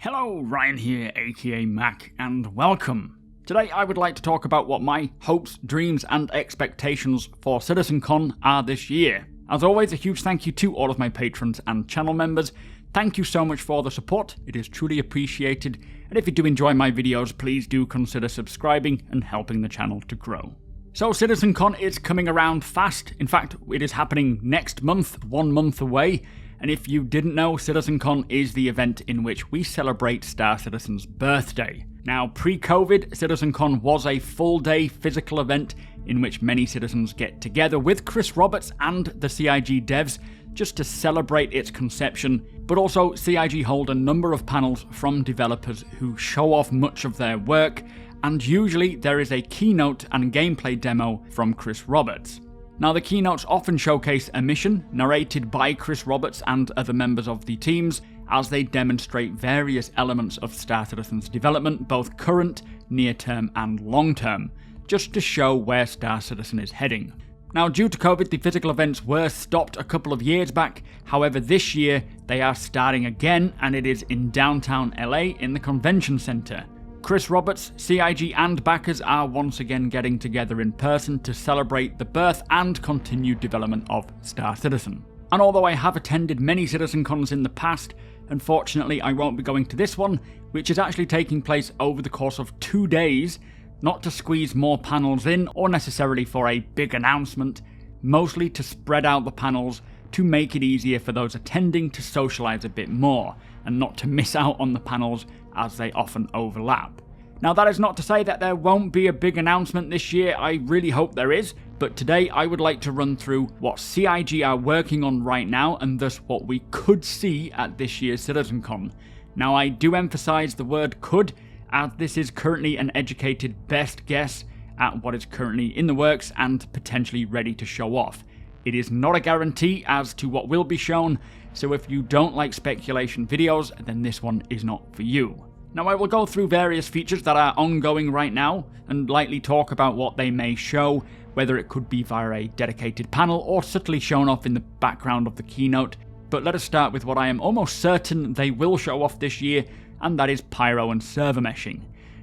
Hello, Ryan here, aka Mac, and welcome. Today I would like to talk about what my hopes, dreams, and expectations for Citizencon are this year. As always, a huge thank you to all of my patrons and channel members. Thank you so much for the support, it is truly appreciated, and if you do enjoy my videos, please do consider subscribing and helping the channel to grow. So Citizencon is coming around fast. In fact, it is happening next month, 1 month away. And if you didn't know, Citizencon is the event in which we celebrate Star Citizen's birthday. Now, pre-COVID, Citizencon was a full-day physical event in which many citizens get together with Chris Roberts and the CIG devs just to celebrate its conception, but also CIG hold a number of panels from developers who show off much of their work, and usually there is a keynote and gameplay demo from Chris Roberts. Now, the keynotes often showcase a mission narrated by Chris Roberts and other members of the teams as they demonstrate various elements of Star Citizen's development, both current, near-term, and long-term, just to show where Star Citizen is heading. Now, due to COVID, the physical events were stopped a couple of years back. However, this year they are starting again, and it is in downtown LA in the convention center. Chris Roberts, CIG, and backers are once again getting together in person to celebrate the birth and continued development of Star Citizen. And although I have attended many Citizencons in the past, unfortunately I won't be going to this one, which is actually taking place over the course of 2 days, not to squeeze more panels in or necessarily for a big announcement, mostly to spread out the panels to make it easier for those attending to socialise a bit more, and not to miss out on the panels as they often overlap. Now, that is not to say that there won't be a big announcement this year, I really hope there is, but today I would like to run through what CIG are working on right now and thus what we could see at this year's Citizencon. Now, I do emphasise the word could, as this is currently an educated best guess at what is currently in the works and potentially ready to show off. It is not a guarantee as to what will be shown, so if you don't like speculation videos, then this one is not for you. Now, I will go through various features that are ongoing right now, and lightly talk about what they may show, whether it could be via a dedicated panel or subtly shown off in the background of the keynote. But let us start with what I am almost certain they will show off this year, and that is Pyro and server meshing.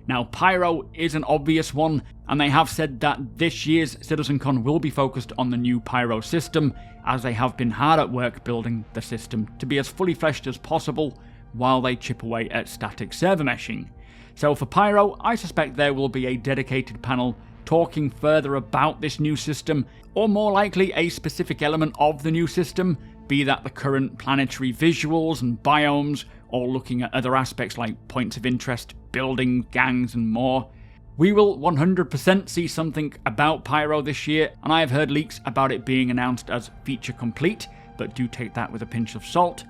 Now, Pyro is an obvious one, and they have said that this year's Citizencon will be focused on the new Pyro system, as they have been hard at work building the system to be as fully fleshed as possible while they chip away at static server meshing. So for Pyro, I suspect there will be a dedicated panel talking further about this new system, or more likely a specific element of the new system, be that the current planetary visuals and biomes, or looking at other aspects like points of interest, buildings, gangs, and more. We will 100% see something about Pyro this year, and I have heard leaks about it being announced as feature complete, but do take that with a pinch of salt.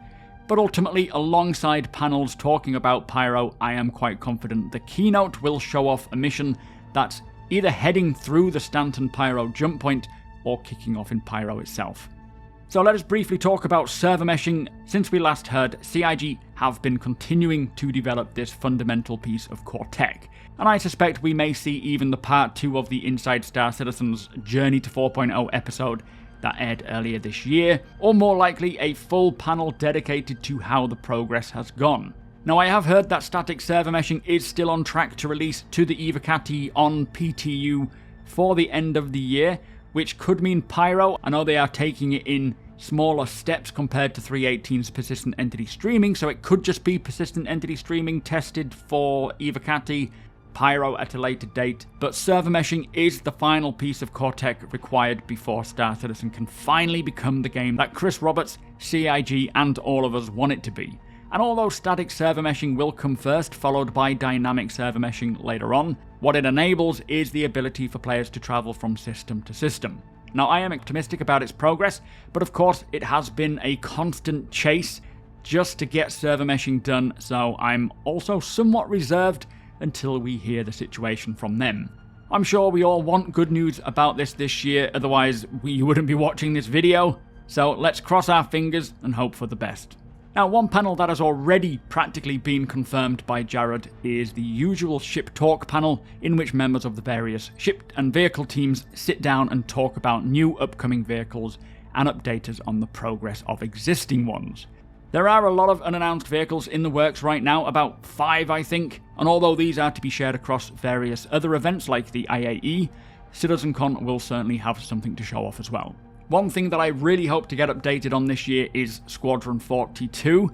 But ultimately, alongside panels talking about Pyro, I am quite confident the keynote will show off a mission that's either heading through the Stanton Pyro jump point or kicking off in Pyro itself. So let us briefly talk about server meshing. Since we last heard, CIG have been continuing to develop this fundamental piece of core tech, and I suspect we may see even the part 2 of the Inside Star Citizen's Journey to 4.0 episode that aired earlier this year, or more likely a full panel dedicated to how the progress has gone. Now, I have heard that static server meshing is still on track to release to the EVCATI on PTU for the end of the year, which could mean Pyro. I know they are taking it in smaller steps compared to 3.18's persistent entity streaming, so it could just be persistent entity streaming tested for EVCATI, Pyro at a later date, but server meshing is the final piece of core tech required before Star Citizen can finally become the game that Chris Roberts, CIG, and all of us want it to be. And although static server meshing will come first, followed by dynamic server meshing later on, what it enables is the ability for players to travel from system to system. Now, I am optimistic about its progress, but of course it has been a constant chase just to get server meshing done, so I'm also somewhat reserved until we hear the situation from them. I'm sure we all want good news about this year, otherwise you wouldn't be watching this video, so let's cross our fingers and hope for the best. Now, one panel that has already practically been confirmed by Jared is the usual ship talk panel, in which members of the various ship and vehicle teams sit down and talk about new upcoming vehicles and update us on the progress of existing ones. There are a lot of unannounced vehicles in the works right now, about 5 I think, and although these are to be shared across various other events like the IAE, Citizencon will certainly have something to show off as well. One thing that I really hope to get updated on this year is Squadron 42.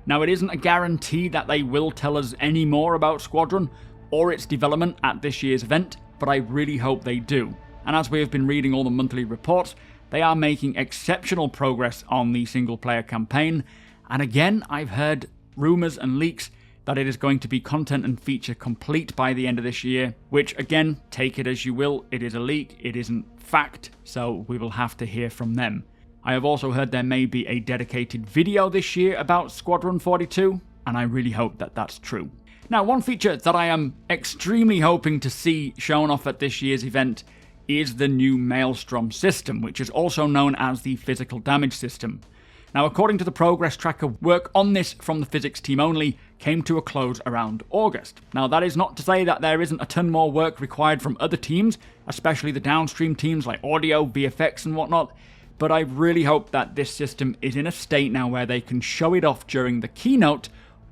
Now, it isn't a guarantee that they will tell us any more about Squadron or its development at this year's event, but I really hope they do. And as we have been reading all the monthly reports, they are making exceptional progress on the single-player campaign, and again, I've heard rumours and leaks that it is going to be content and feature complete by the end of this year, which again, take it as you will, it is a leak, it isn't fact, so we will have to hear from them. I have also heard there may be a dedicated video this year about Squadron 42, and I really hope that that's true. Now, one feature that I am extremely hoping to see shown off at this year's event is the new Maelstrom system, which is also known as the physical damage system. Now, according to the progress tracker, work on this from the physics team only came to a close around August. Now, that is not to say that there isn't a ton more work required from other teams, especially the downstream teams like audio, VFX and whatnot, but I really hope that this system is in a state now where they can show it off during the keynote,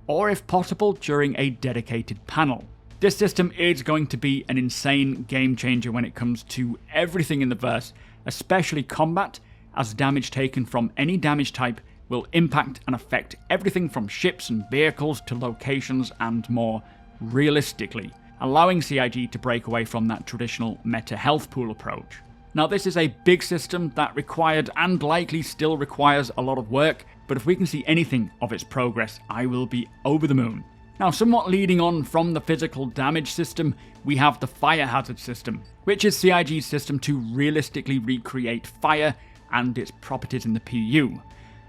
or if possible, during a dedicated panel. This system is going to be an insane game changer when it comes to everything in the verse, especially combat, as damage taken from any damage type will impact and affect everything from ships and vehicles to locations and more realistically, allowing CIG to break away from that traditional meta health pool approach. Now, this is a big system that required and likely still requires a lot of work, but if we can see anything of its progress, I will be over the moon. Now, somewhat leading on from the physical damage system, we have the fire hazard system, which is CIG's system to realistically recreate fire and its properties in the PU.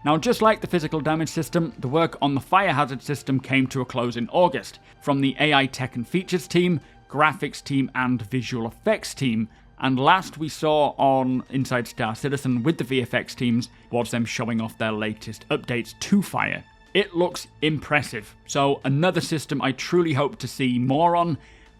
Now, just like the physical damage system, the work on the fire hazard system came to a close in August from the AI tech and features team, graphics team, and visual effects team. And last we saw on Inside Star Citizen with the VFX teams was them showing off their latest updates to fire. It looks impressive, so another system I truly hope to see more on,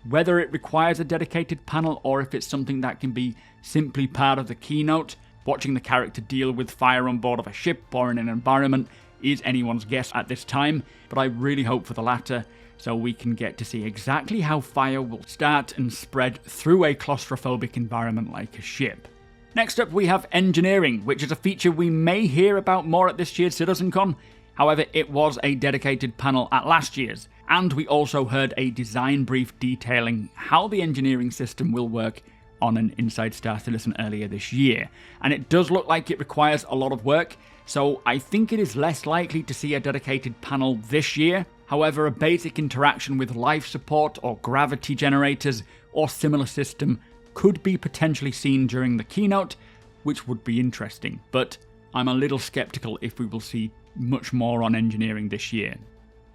whether it requires a dedicated panel or if it's something that can be simply part of the keynote. Watching the character deal with fire on board of a ship or in an environment is anyone's guess at this time, but I really hope for the latter, so we can get to see exactly how fire will start and spread through a claustrophobic environment like a ship. Next up we have engineering, which is a feature we may hear about more at this year's Citizencon. However, it was a dedicated panel at last year's, and we also heard a design brief detailing how the engineering system will work on an Inside Star Citizen earlier this year. And it does look like it requires a lot of work, so I think it is less likely to see a dedicated panel this year. However, a basic interaction with life support or gravity generators or similar system could be potentially seen during the keynote, which would be interesting, but I'm a little skeptical if we will see much more on engineering this year.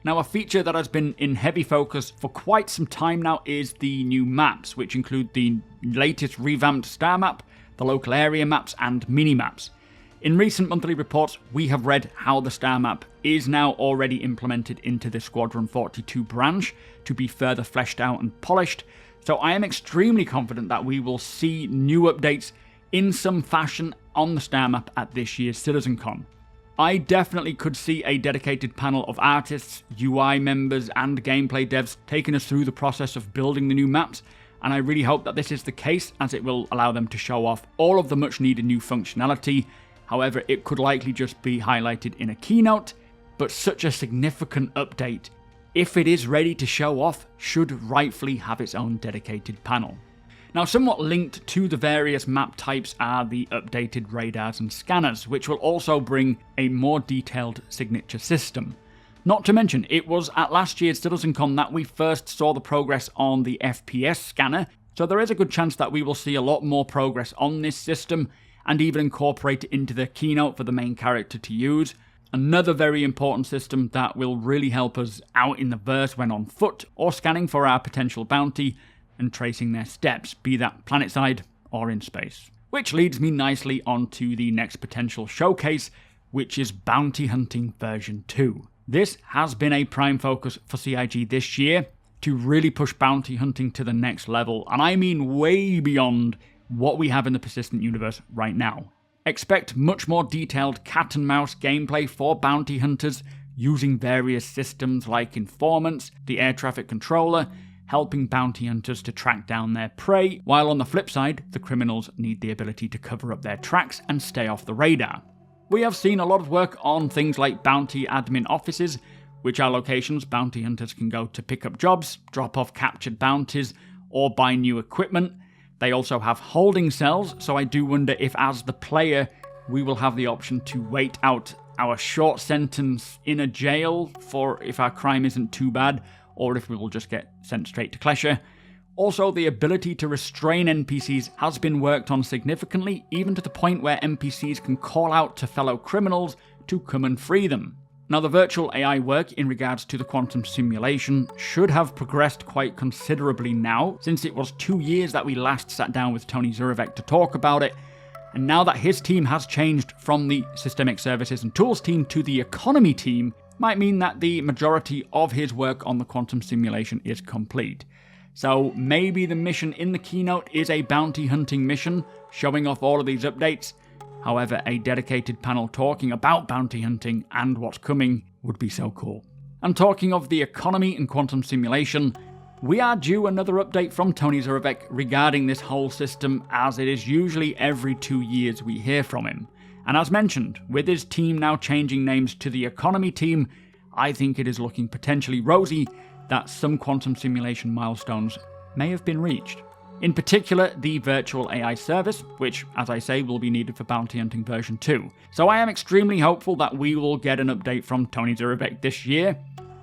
Now, a feature that has been in heavy focus for quite some time now is the new maps, which include the latest revamped star map, the local area maps, and mini-maps. In recent monthly reports, we have read how the star map is now already implemented into the Squadron 42 branch to be further fleshed out and polished, so I am extremely confident that we will see new updates in some fashion on the star map at this year's Citizencon. I definitely could see a dedicated panel of artists, UI members, and gameplay devs taking us through the process of building the new maps, and I really hope that this is the case, as it will allow them to show off all of the much needed new functionality. However, it could likely just be highlighted in a keynote, but such a significant update, if it is ready to show off, should rightfully have its own dedicated panel. Now, somewhat linked to the various map types are the updated radars and scanners, which will also bring a more detailed signature system. Not to mention, it was at last year's Citizencon that we first saw the progress on the FPS scanner, so there is a good chance that we will see a lot more progress on this system, and even incorporate it into the keynote for the main character to use. Another very important system that will really help us out in the verse when on foot or scanning for our potential bounty and tracing their steps, be that planetside or in space. Which leads me nicely onto the next potential showcase, which is Bounty Hunting version 2. This has been a prime focus for CIG this year to really push bounty hunting to the next level, and I mean way beyond what we have in the persistent universe right now. Expect much more detailed cat and mouse gameplay for bounty hunters, using various systems like informants, the air traffic controller, helping bounty hunters to track down their prey, while on the flip side, the criminals need the ability to cover up their tracks and stay off the radar. We have seen a lot of work on things like bounty admin offices, which are locations bounty hunters can go to pick up jobs, drop off captured bounties, or buy new equipment. They also have holding cells, so I do wonder if as the player, we will have the option to wait out our short sentence in a jail for if our crime isn't too bad, or if we will just get sent straight to Klesher. Also, the ability to restrain NPCs has been worked on significantly, even to the point where NPCs can call out to fellow criminals to come and free them. Now, the virtual AI work in regards to the quantum simulation should have progressed quite considerably now, since it was 2 years that we last sat down with Tony Zurevec to talk about it, and now that his team has changed from the Systemic Services and Tools team to the Economy team, might mean that the majority of his work on the quantum simulation is complete. So maybe the mission in the keynote is a bounty hunting mission, showing off all of these updates. However, a dedicated panel talking about bounty hunting and what's coming would be so cool. And talking of the economy and quantum simulation, we are due another update from Tony Zurevec regarding this whole system, as it is usually every 2 years we hear from him. And as mentioned, with his team now changing names to the Economy team, I think it is looking potentially rosy that some quantum simulation milestones may have been reached. In particular, the virtual AI service, which, as I say, will be needed for Bounty Hunting version 2. So I am extremely hopeful that we will get an update from Tony Zurevec this year,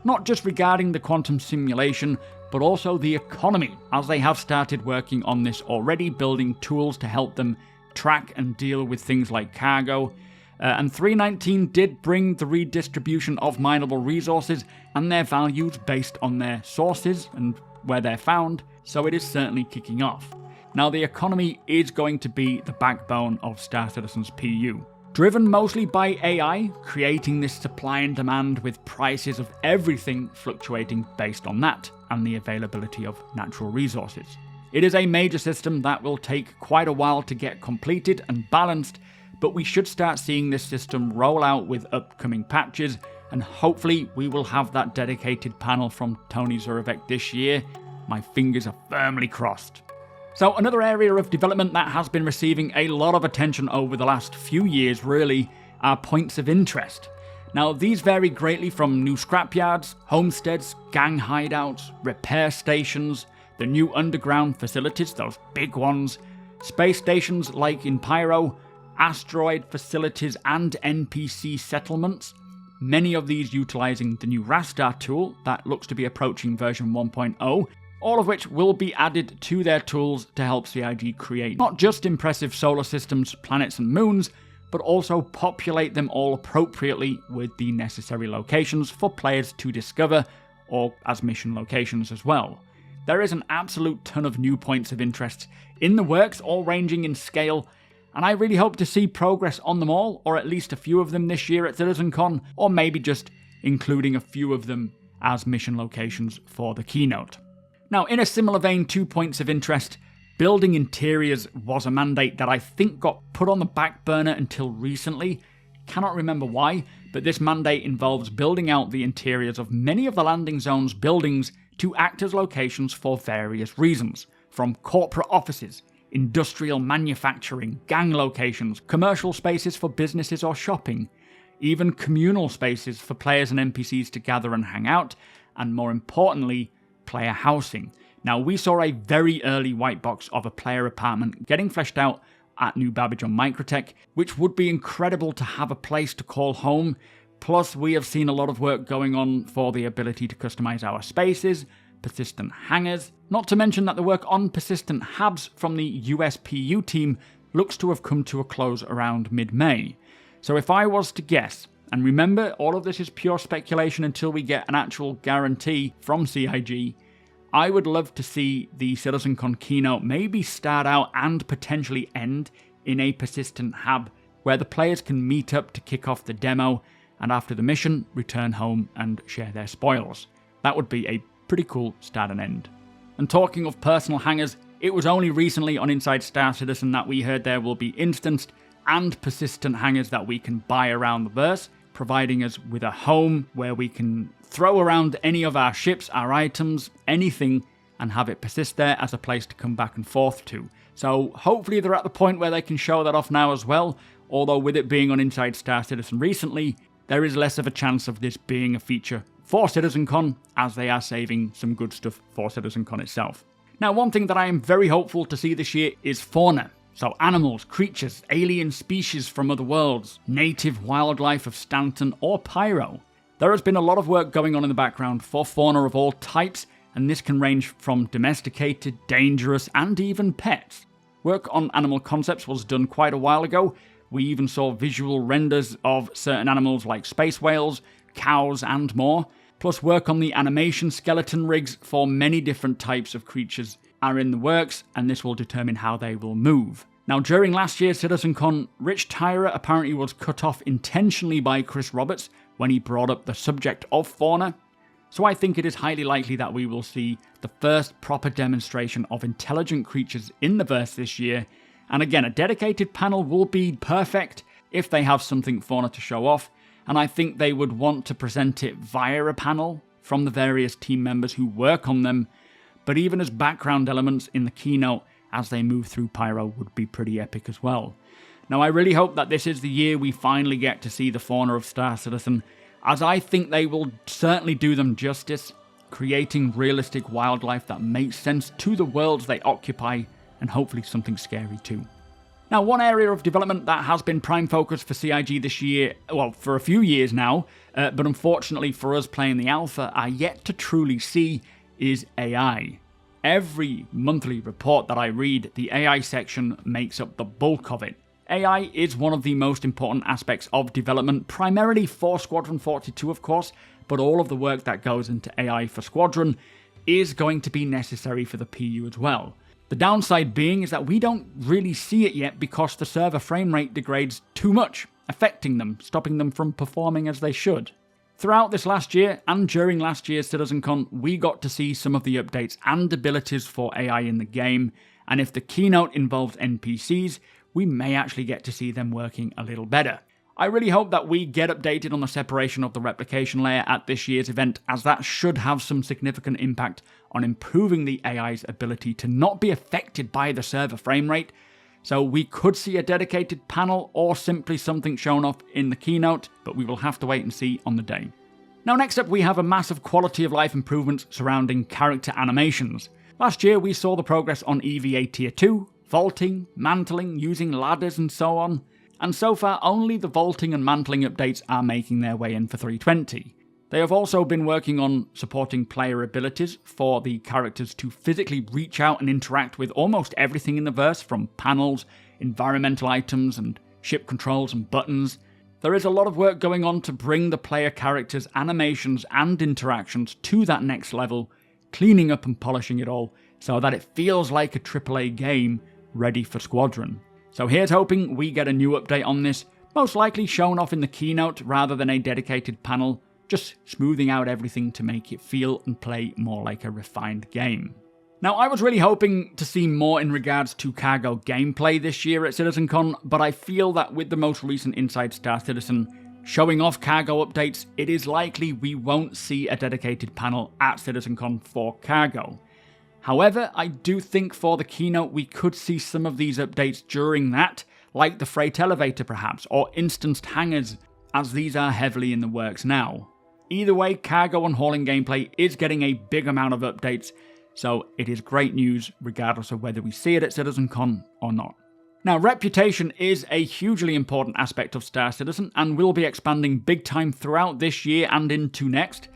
not just regarding the quantum simulation, but also the economy, as they have started working on this already, building tools to help them track and deal with things like cargo. And 3.19 did bring the redistribution of mineable resources and their values based on their sources and where they're found, so it is certainly kicking off. Now, the economy is going to be the backbone of Star Citizen's PU, driven mostly by AI, creating this supply and demand with prices of everything fluctuating based on that and the availability of natural resources. It is a major system that will take quite a while to get completed and balanced, but we should start seeing this system roll out with upcoming patches, and hopefully we will have that dedicated panel from Tony Zurevec this year. My fingers are firmly crossed. So another area of development that has been receiving a lot of attention over the last few years really are points of interest. Now, these vary greatly from new scrapyards, homesteads, gang hideouts, repair stations, the new underground facilities, those big ones, space stations like in Pyro, asteroid facilities and NPC settlements, many of these utilizing the new Rastar tool that looks to be approaching version 1.0, all of which will be added to their tools to help CIG create not just impressive solar systems, planets and moons, but also populate them all appropriately with the necessary locations for players to discover, or as mission locations as well. There is an absolute ton of new points of interest in the works, all ranging in scale, and I really hope to see progress on them all, or at least a few of them this year at Citizencon, or maybe just including a few of them as mission locations for the keynote. Now, in a similar vein to points of interest, building interiors was a mandate that I think got put on the back burner until recently. Cannot remember why, but this mandate involves building out the interiors of many of the landing zone's buildings to act as locations for various reasons, from corporate offices, industrial manufacturing, gang locations, commercial spaces for businesses or shopping, even communal spaces for players and NPCs to gather and hang out, and more importantly, player housing. Now, we saw a very early white box of a player apartment getting fleshed out at New Babbage on Microtech, which would be incredible to have a place to call home. Plus, we have seen a lot of work going on for the ability to customize our spaces, persistent hangars, not to mention that the work on persistent habs from the USPU team looks to have come to a close around mid-May. So if I was to guess, and remember, all of this is pure speculation until we get an actual guarantee from CIG, I would love to see the Citizencon keynote maybe start out and potentially end in a persistent hab where the players can meet up to kick off the demo and after the mission, return home and share their spoils. That would be a pretty cool start and end. And talking of personal hangars, it was only recently on Inside Star Citizen that we heard there will be instanced and persistent hangars that we can buy around the verse, providing us with a home where we can throw around any of our ships, our items, anything, and have it persist there as a place to come back and forth to. So hopefully they're at the point where they can show that off now as well, although with it being on Inside Star Citizen recently, there is less of a chance of this being a feature for Citizencon, as they are saving some good stuff for Citizencon itself. Now, one thing that I am very hopeful to see this year is fauna. So animals, creatures, alien species from other worlds, native wildlife of Stanton or Pyro. There has been a lot of work going on in the background for fauna of all types, and this can range from domesticated, dangerous, and even pets. Work on animal concepts was done quite a while ago. We even saw visual renders of certain animals like space whales, cows, and more. Plus work on the animation skeleton rigs for many different types of creatures are in the works, and this will determine how they will move. Now, during last year's Citizencon, Rich Tyra apparently was cut off intentionally by Chris Roberts when he brought up the subject of fauna. So I think it is highly likely that we will see the first proper demonstration of intelligent creatures in the verse this year. And again, a dedicated panel will be perfect if they have something fauna to show off, and I think they would want to present it via a panel from the various team members who work on them, but even as background elements in the keynote as they move through Pyro would be pretty epic as well. Now, I really hope that this is the year we finally get to see the fauna of Star Citizen, as I think they will certainly do them justice, creating realistic wildlife that makes sense to the worlds they occupy, and hopefully something scary too. Now, one area of development that has been prime focus for CIG this year, well, for a few years now, but unfortunately for us playing the alpha are yet to truly see, is AI. Every monthly report that I read, the AI section makes up the bulk of it. AI is one of the most important aspects of development, primarily for Squadron 42 of course, but all of the work that goes into AI for Squadron is going to be necessary for the PU as well. The downside being is that we don't really see it yet because the server frame rate degrades too much, affecting them, stopping them from performing as they should. Throughout this last year and during last year's Citizencon, we got to see some of the updates and abilities for AI in the game, and if the keynote involves NPCs, we may actually get to see them working a little better. I really hope that we get updated on the separation of the replication layer at this year's event, as that should have some significant impact on improving the AI's ability to not be affected by the server frame rate. So we could see a dedicated panel or simply something shown off in the keynote, but we will have to wait and see on the day. Now, next up we have a massive quality of life improvements surrounding character animations. Last year we saw the progress on EVA Tier 2, vaulting, mantling, using ladders and so on, and so far only the vaulting and mantling updates are making their way in for 320. They have also been working on supporting player abilities for the characters to physically reach out and interact with almost everything in the verse, from panels, environmental items, and ship controls and buttons. There is a lot of work going on to bring the player characters' animations and interactions to that next level, cleaning up and polishing it all so that it feels like a AAA game ready for Squadron. So here's hoping we get a new update on this, most likely shown off in the keynote rather than a dedicated panel, just smoothing out everything to make it feel and play more like a refined game. Now, I was really hoping to see more in regards to cargo gameplay this year at Citizencon, but I feel that with the most recent Inside Star Citizen showing off cargo updates, it is likely we won't see a dedicated panel at Citizencon for cargo. However, I do think for the keynote we could see some of these updates during that, like the freight elevator perhaps, or instanced hangars, as these are heavily in the works now. Either way, cargo and hauling gameplay is getting a big amount of updates, so it is great news regardless of whether we see it at Citizencon or not. Now, reputation is a hugely important aspect of Star Citizen and will be expanding big time throughout this year and into next,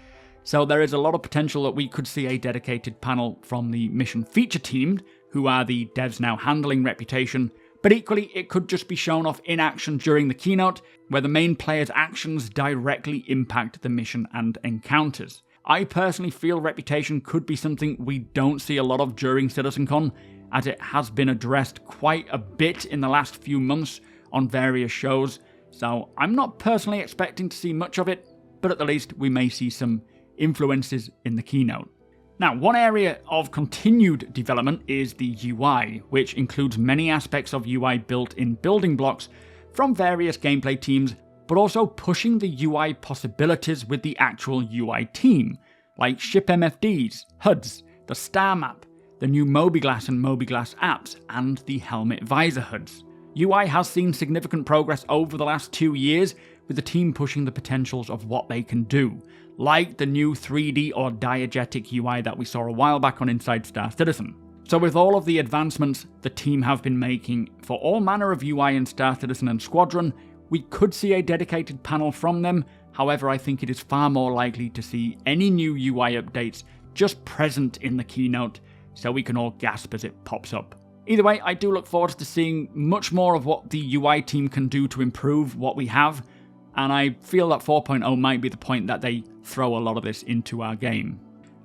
so there is a lot of potential that we could see a dedicated panel from the mission feature team, who are the devs now handling reputation, but equally it could just be shown off in action during the keynote, where the main player's actions directly impact the mission and encounters. I personally feel reputation could be something we don't see a lot of during Citizencon, as it has been addressed quite a bit in the last few months on various shows, so I'm not personally expecting to see much of it, but at the least we may see some influences in the keynote. Now, one area of continued development is the UI, which includes many aspects of UI built in building blocks from various gameplay teams, but also pushing the UI possibilities with the actual UI team, like ship MFDs, HUDs, the star map, the new Mobiglass and Mobiglass apps, and the helmet visor HUDs. UI has seen significant progress over the last 2 years, with the team pushing the potentials of what they can do, like the new 3D or diegetic UI that we saw a while back on Inside Star Citizen. So with all of the advancements the team have been making for all manner of UI in Star Citizen and Squadron, we could see a dedicated panel from them. However, I think it is far more likely to see any new UI updates just present in the keynote, so we can all gasp as it pops up. Either way, I do look forward to seeing much more of what the UI team can do to improve what we have, and I feel that 4.0 might be the point that they throw a lot of this into our game.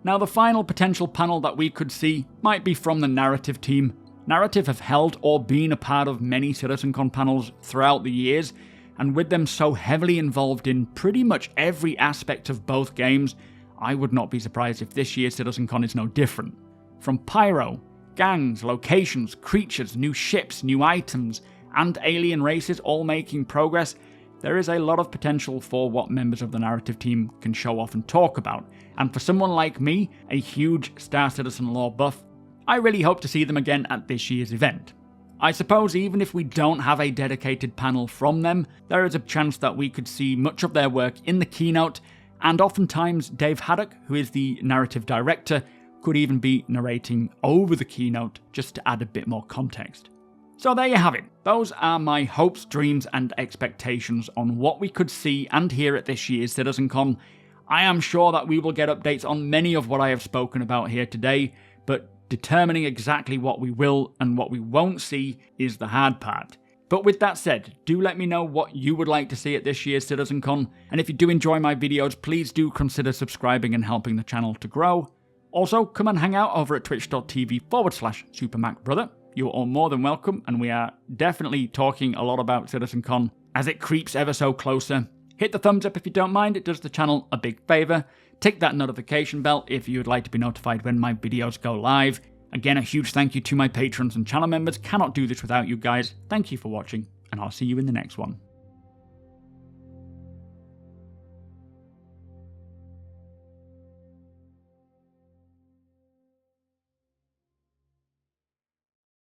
Now, the final potential panel that we could see might be from the Narrative team. Narrative have held or been a part of many Citizencon panels throughout the years, and with them so heavily involved in pretty much every aspect of both games, I would not be surprised if this year's Citizencon is no different. From Pyro, gangs, locations, creatures, new ships, new items, and alien races all making progress, there is a lot of potential for what members of the Narrative team can show off and talk about, and for someone like me, a huge Star Citizen lore buff, I really hope to see them again at this year's event. I suppose even if we don't have a dedicated panel from them, there is a chance that we could see much of their work in the keynote, and oftentimes Dave Haddock, who is the narrative director, could even be narrating over the keynote just to add a bit more context. So there you have it. Those are my hopes, dreams, and expectations on what we could see and hear at this year's Citizencon. I am sure that we will get updates on many of what I have spoken about here today, but determining exactly what we will and what we won't see is the hard part. But with that said, do let me know what you would like to see at this year's Citizencon, and if you do enjoy my videos, please do consider subscribing and helping the channel to grow. Also, come and hang out over at twitch.tv/SuperMacBrother. You're all more than welcome, and we are definitely talking a lot about Citizencon as it creeps ever so closer. Hit the thumbs up if you don't mind, it does the channel a big favour. Tick that notification bell if you would like to be notified when my videos go live. Again, a huge thank you to my patrons and channel members. Cannot do this without you guys. Thank you for watching, and I'll see you in the next one.